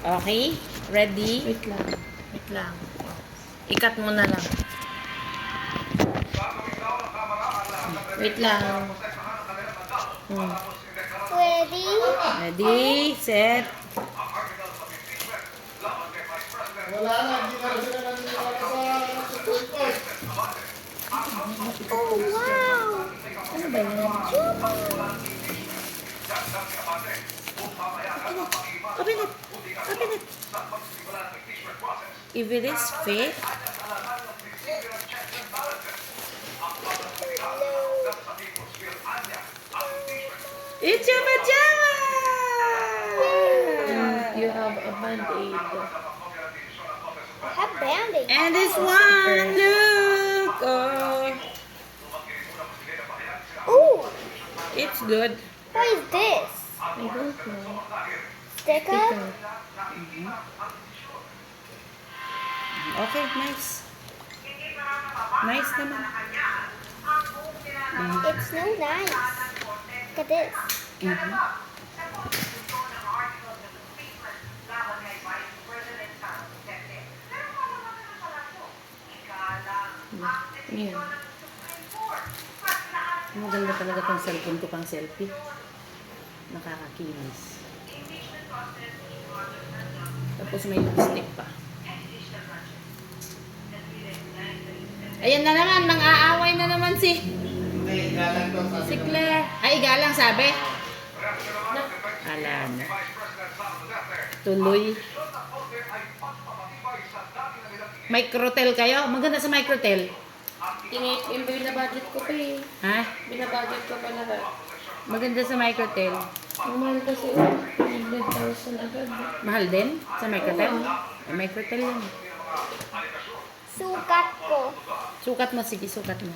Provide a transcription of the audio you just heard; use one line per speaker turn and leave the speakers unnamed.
Okay? Ready?
Wait lang.
Wait lang. Ikat mo na lang. Wait lang.
Ready?
Ready, set.
Wala na, hindi na sila naniniwala sa 2.5.
Oh, wow!
Ano ba yan? Open it. Open it. If it is fake, it's your pajama!
You have a band-aid.
I have Band-Aid.
And this one, look! Oh,
Ooh,
it's good.
what is this?
I don't know.
Sticker?
Sticker.
Okay, nice. Nice naman.
It's so nice. Look at this.
Yan.
Maganda talaga tong cellphone ko pang selfie. Nakakakinis. Tapos may lipstick pa. Ayan na naman, mang-aaway na naman si
Galang to sa
Claire. Ay, galang sabi. Ala na. Tuloy. Microtel kayo? Maganda sa microtel.
Yung binabudget ko pa eh.
Ha?
Binabudget ko pa lahat.
Maganda sa microtel.
Ang mahal kasi 100,000 agad.
Mahal din sa microtel? Ay, microtel yan.
Sukat ko.
Sukat mo, sige, sukat mo.